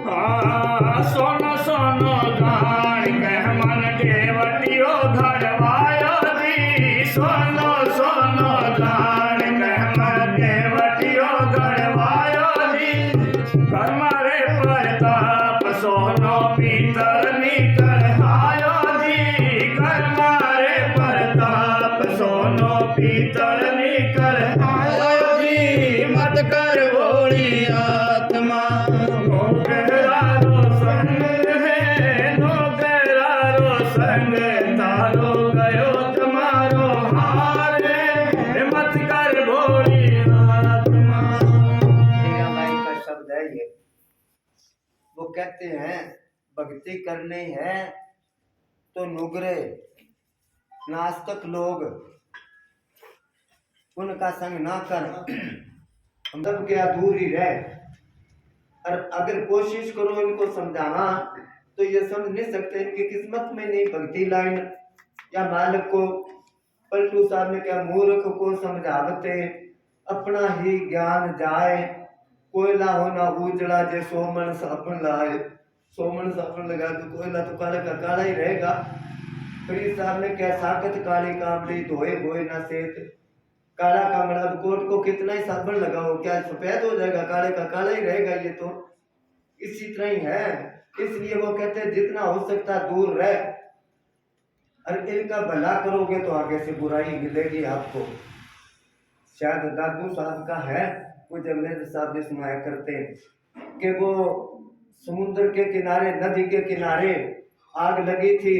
सोनो सोनो जान कह मन देवटियो घरवायो जी। सोनो सोनो जान कह मन देवटियो घरवायो जी। कर मारे प्रताप सोनो पीतल निकल आयो जी। कर मारे प्रताप सोनो पीतल निकल आयो जी। मत कर भोली आत्मा संग तारो गयो तुम्हारो हार। मत कर भोली आत्मा। मीराबाई का शब्द है ये। वो कहते हैं भक्ति करनी है तो नुगरे नास्तिक लोग उनका संग ना कर, मतलब क्या दूर ही रह। और अगर कोशिश करो इनको समझाना तो ये समझ नहीं सकते इनकी किस्मत में नहीं भक्ति लाइन। या मालिक को पलटू साहब ने क्या मूर्ख को समझावते अपना ही ज्ञान जाए। कोयला होना उजड़ा जे सोमन सापन लाए। सोमन सापन लगा तो कोयला तो काले का काला ही रहेगा। फरीद साहब ने क्या साकत काली कामड़ी धोए बोए ना सेत। काला कामड़ा कोट को कितना ही साबुन लगाओ क्या सफेद हो जाएगा, काले का काला ही रहेगा। ये तो इसी तरह ही है। इसलिए वो कहते हैं जितना हो सकता दूर रह। और इनका भला करोगे तो आगे से बुराई मिलेगी आपको। शायद दादू साहब का है वो जमनेद साहब जी सुनाया करते कि वो समुद्र के किनारे नदी के किनारे आग लगी थी।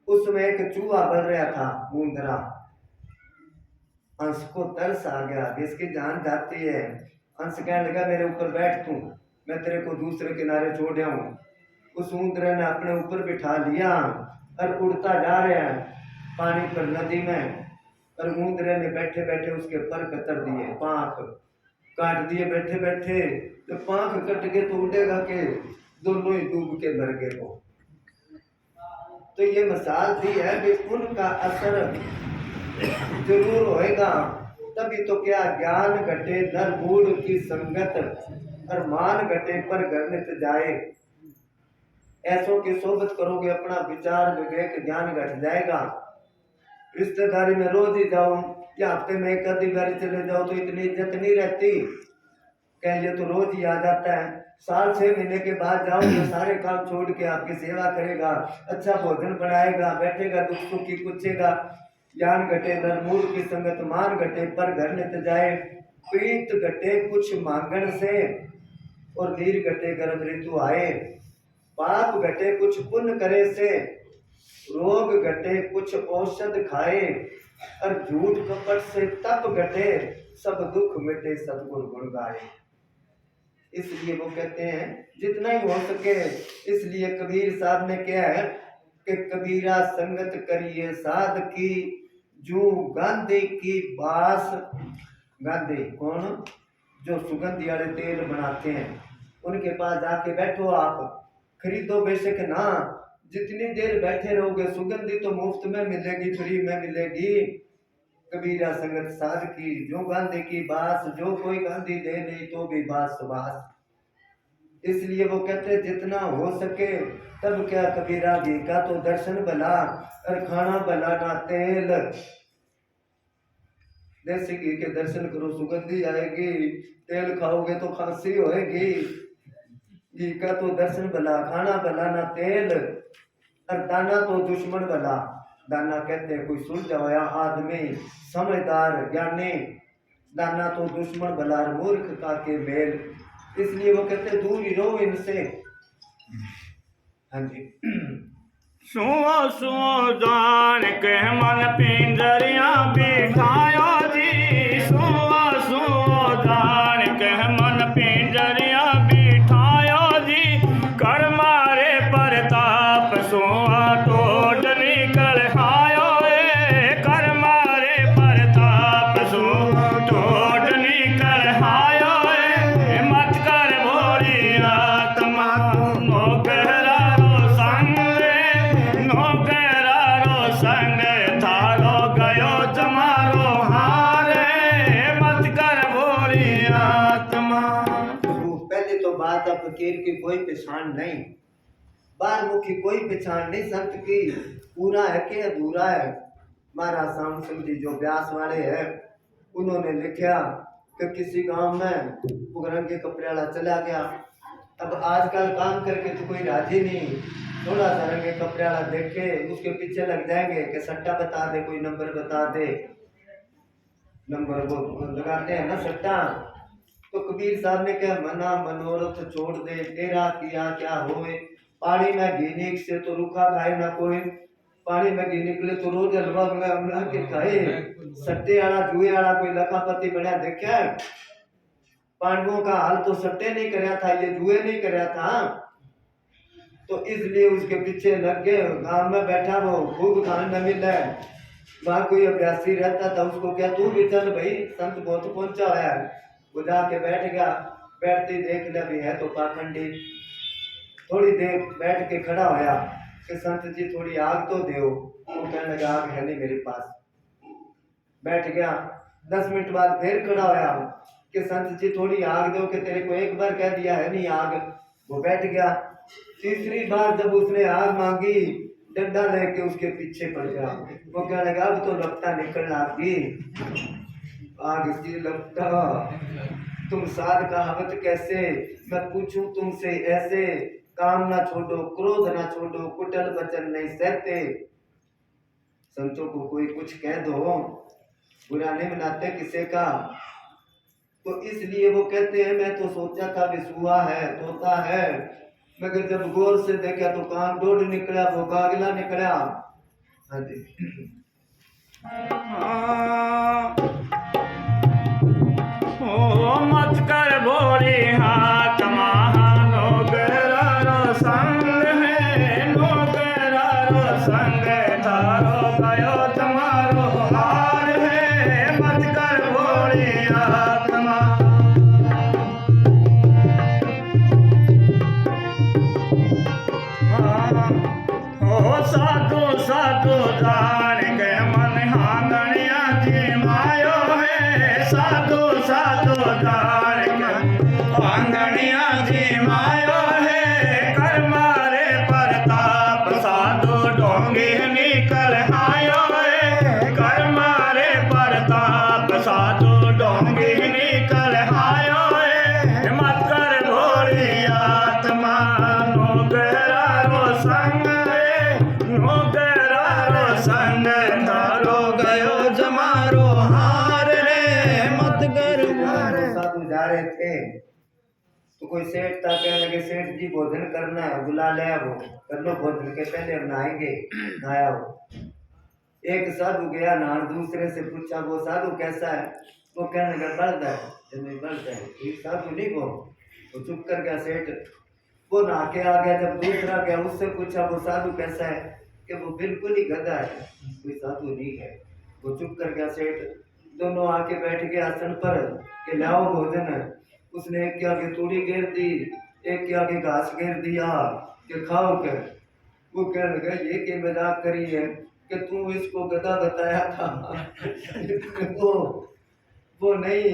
उसमें एक चूहा बढ़ रहा था मुंदरा। हंस को तरस आ गया इसकी जान जाती है। हंस कहने लगा मेरे ऊपर बैठ तू, मैं तेरे को दूसरे किनारे छोड़ आऊं। उस ऊंदरे ने अपने ऊपर बिठा लिया और उड़ता जा रहा है पानी पर नदी में। और ऊंदरे ने बैठे बैठे उसके पर कतर दिए, पांख काट दिए बैठे बैठे। तो पांख कट के तो उड़ेगा के दोनों ही डूब के मर गए वो। तो ये मिसाल दी है कि उनका असर जरूर होएगा। तभी तो क्या ज्ञान घटे नर मूड की संगत और मान घटे पर घर नित जाए। ऐसों की सोबत करोगे अपना विचार विवेक ज्ञान घट जाएगा। रिश्तेदारी में रोज ही जाओ या हफ्ते में एक आधी बारी चले जाओ तो इतनी इज्जत नहीं रहती। कह ये तो रोज ही आ जाता है। साल 6 महीने के बाद जाओ तो सारे काम छोड़ के आपकी सेवा करेगा, अच्छा भोजन बनाएगा, बैठेगा, दुख सुख की पूछेगा। ज्ञान घटे नर मूड की संगत मान घटे पर घर नित जाए। प्रीत घटे कुछ मांगण से और नीर घटे गर्भ ऋतु आए। पाप घटे कुछ पुण्य करे से, रोग घटे कुछ औषध खाए। और झूठ कपट से तप घटे सब दुख मिटे सद्गुण गुण गाए। इसलिए वो कहते हैं जितना ही हो सके। इसलिए कबीर साहब ने क्या है कि कबीरा संगत करिए साध की जू गांधी की बास। गांधी कौन? जो सुगंधी वाले तेल बनाते हैं उनके पास जाके बैठो आप, खरीदो बेशक ना। जितनी देर बैठे रहोगे सुगंधी तो मुफ्त में मिलेगी, फ्री में मिलेगी। कबीरा संगत साध की जो गांधी की बास। जो कोई गांधी दे नहीं तो भी बास बास। इसलिए वो कहते जितना हो सके तब क्या कबीरा जी का तो दर्शन भला और खाना भला ना तेल। देसी घी के दर्शन करो सुगंधी आएगी, तेल खाओगे तो खांसी होएगी। घी का तो दर्शन भला खाना भला ना तेल। और दाना तो दुश्मन भला। दाना कहते हैं कोई सुलझा हुआ आदमी समझदार ज्ञानी। दाना तो दुश्मन भला मूर्ख का के मेल। इसलिए वो कहते दूर ही रहो इनसे। हाँ जी। सुओ सुओ जान के मन पिंजरिया बिठायो जी। सुओ सुओ जान के मन पिंजरिया बिठायो जी। कर मारे प्रताप सुआ टोट निकल आयो। कर मारे प्रताप सुआ टोट निकल आयो। मत कर भोली आत्मा नौकरा रो संग। नौकरा रो संग थारो गयो जमारो हारे। पहचान नहीं, बारमुखी कोई पहचान नहीं संत की, पूरा है कि अधूरा है। महाराज श्याम सिंह जी जो ब्यास वाले हैं, उन्होंने लिखा कि किसी गांव में वो रंग के कपड़े वाला चला गया। अब आजकल काम करके तो कोई राजी नहीं, थोड़ा सा रंग के कपड़े वाला देखे उसके पीछे लग जाएंगे कि सट्टा बता दे, कोई नंबर बता दे, नंबर वो लगाते हैं ना सट्टा। तो कबीर साहब ने कहा मना मनोरथ छोड़ दे, तेरा किया क्या होए, पानी में घी निक से तो रूखा खाए ना कोई, पानी में घी निकले तो रोज हलवा बना के खाए। सट्टे वाला जुए वाला कोई लखापति बना देखा है? पांडवों का हाल तो सट्टे नहीं करया था, ये जुए नहीं करया था, तो इसलिए उसके पीछे लग गए। गांव में बैठा वो खूब खाने न मिला, वहां कोई अभ्यासी रहता था, उसको क्या तू भी चल भाई, संत बहुत पहुंचा है। वो जाके बैठ गया, बैठते ही देख लिया भी है तो पाखंडी। थोड़ी देर बैठ के खड़ा होया कि संत जी थोड़ी आग तो दो। वो कहने लगा आग है नहीं मेरे पास। बैठ गया, 10 मिनट बाद फिर खड़ा होया कि संत जी थोड़ी आग दो, कि तेरे को एक बार कह दिया है नहीं आग। वो बैठ गया, तीसरी बार जब उसने आग मांगी, डंडा लेके उसके पीछे पड़ गया। वो कहने लगा अब तो लगता निकल आपकी आग की लगता, तुम साध कहावत कैसे, मैं पूछूं तुमसे ऐसे, काम ना छोड़ो क्रोध ना छोड़ो, कुटिल वचन नहीं सहते। संतों को कोई कुछ कह दो, बुरा नहीं मनाते किसी का, तो इसलिए वो कहते हैं मैं तो सोचा था विसुआ है, तोता है, मगर जब गौर से देखा तो कान डोड निकला, वो गागला निकला। हाँ जी। मत कर भोली हाथ महानो गरारो संग है, नो गरारो संग तारो गयो तुम्हारो हार है। मत कर भोली हाथ ओ साधु साधु जान के मन हांगणिया जी मायो है, साधु साधु जान के आंगणिया जी मायो है। कर मारे प्रताप साधु ढोंगी निकल आयो है, कर मारे प्रताप साधु ढोंगी निकल आयो है। मत कर भोली आत्मा नो गरारो संग है, नो गरारो संग तारो गयो जमारो हार रे। मत कर साधु जा रहे थे तो कोई सेठ था, कहने लगे सेठ जी भोजन करना है, बुला ले वो, कर लो भोजन के पहले हम नहाएंगे। नहाया वो, एक साधु गया नहान, दूसरे से पूछा वो साधु कैसा है, वो कहने लगा बल्द है, बल्द है। एक साधु नहीं वो चुप कर गया सेठ। वो नहा के आ गया, जब दूसरा गया उससे पूछा वो साधु कैसा है, कि वो बिल्कुल ही गधा है, कोई साधु नहीं है। वो चुप कर गया सेठ। दोनों आके बैठ गए आसन पर कि लाओ भोजन है। उसने एक के आगे तूड़ी घेर दी, एक के आगे घास घेर दिया कि खाओ कर। वो कहने लगा ये कि मजाक करी है कि तू इसको गधा बताया था। वो नहीं,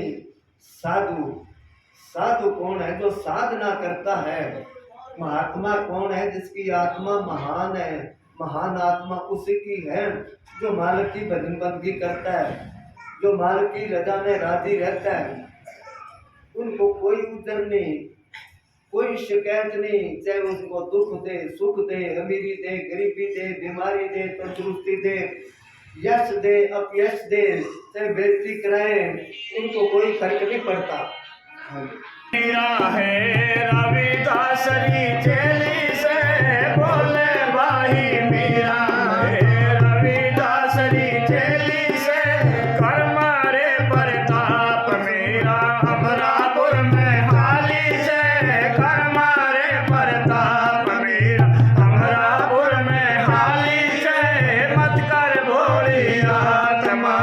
साधु साधु कौन है? जो साधना करता है। महात्मा कौन है? जिसकी आत्मा महान है, महान आत्मा उसी की है जो मालिक की भजन बंदगी करता है, जो मालिक की रजा में राजी रहता है। उनको कोई उधर नहीं, कोई शिकायत नहीं, चाहे उसको दुख दे, सुख दे, अमीरी दे, गरीबी दे, बीमारी दे, तंदुरुस्ती दे, यश दे, अपयश दे, चाहे बेइज्जती कराए, उनको कोई फर्क नहीं पड़ता। मेरा है रविदास री चेली से बोले भाई, मेरा है रविदास री चेली से कर मारे प्रताप मेरा अमरापुर में हाली से, कर मारे प्रताप मेरा अमरापुर में हाली से। मत कर भोली आत्मा।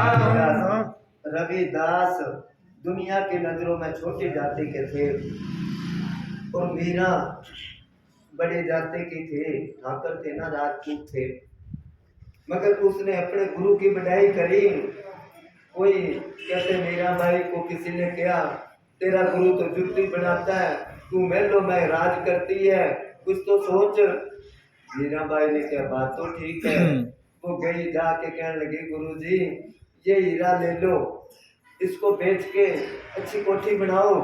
रविदास दुनिया की नजरों में छोटी जाति के थे और मीरा बड़े जाति की थे, ठाकर थे ना, राजपूत थे। मगर उसने अपने गुरु की बढ़ाई करी। कोई कहते मीरा बाई को किसी ने कहा तेरा गुरु तो जुत्ती बनाता है, तू महलों में राज करती है, कुछ तो सोच। मीराबाई ने कहा बात तो ठीक है। वो गई जाके कहने लगी गुरुजी ये हीरा ले लो, इसको बेच के अच्छी कोठी बनाओ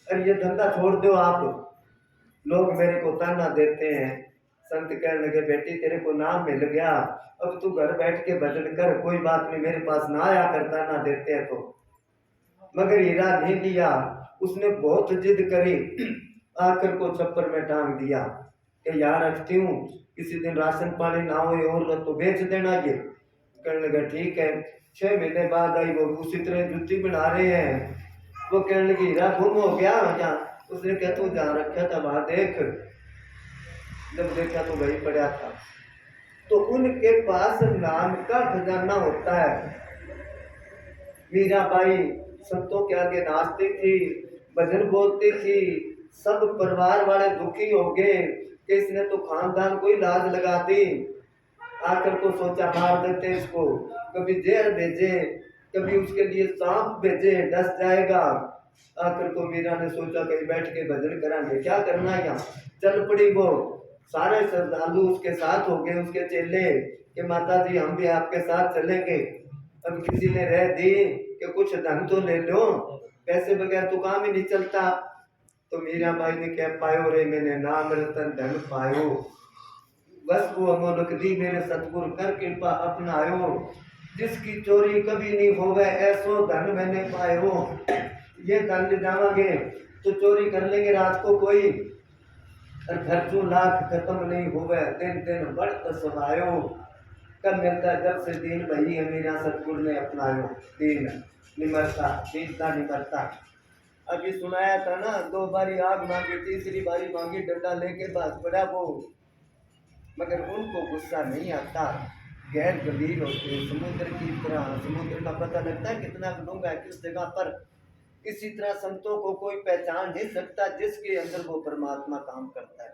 और ये धंधा छोड़ दो आप। लोग मेरे को ताना देते हैं। संत कहने लगे बेटी तेरे को नाम मिल गया, अब तू घर बैठ के भजन कर, कोई बात नहीं, मेरे पास ना आया कर ताना देते हैं तो। मगर हीरा नहीं लिया, उसने बहुत जिद करी, आकर को छप्पर में टांग दिया कि यार रखती हूँ, किसी दिन राशन पानी ना हो और तो बेच देना ये। कहने लगा ठीक है। 6 महीने बाद आई वो, उसी तरह जुत्ती बना रहे हैं। वो कहने लगी हीरा गुम हो गया क्या? उसने कहा तू जहाँ रखा था वहां देख। जब देखा तो वही पड़ा था। तो उनके पास नाम का खजाना होता है। मीराबाई संतों के आगे नाचती थी, भजन बोलती थी, सब परिवार वाले दुखी हो गए कि इसने तो खानदान को ही लाज लगा दी। आकर को सोचा मार देते इसको, कभी जहर भेजे, कभी उसके लिए सांप भेजे, डस जाएगा। आकर को मीरा ने सोचा कहीं बैठ के भजन करांगे, क्या करना है यहाँ। चल पड़ी वो, सारे श्रद्धालु उसके साथ हो गए, उसके चेले कि माता जी हम भी आपके साथ चलेंगे। अब किसी ने रह दी कि कुछ धन तो ले लो, पैसे बगैर तो काम ही नहीं चलता। तो मीराबाई ने क्या पायो रे मैंने नाम रतन धन पायो, बस वो अमोलक दी मेरे सतगुरु कर कृपा अपनायो। जिसकी चोरी कभी नहीं होवे ऐसो धन मैंने पायो। ये धन ले जावांगे तो चोरी कर लेंगे रात को कोई, और खर्चों लाख खत्म नहीं होवे, दिन दिन बढ़त सवायो। कब मिलता जब से दीन भई है मेरा सतगुरु ने अपनायो। दीन निमरता, दीनता निमरता। अभी सुनाया था ना, 2 बारी आग मांगी, तीसरी बारी मांगी डंडा लेके पास पड़ा वो, मगर उनको गुस्सा नहीं आता। गैर गंभीर होते समुद्र की तरह। समुद्र का पता लगता है कितना डूंगा है किस जगह पर। इसी तरह संतों को कोई पहचान नहीं सकता जिसके अंदर वो परमात्मा काम करता है।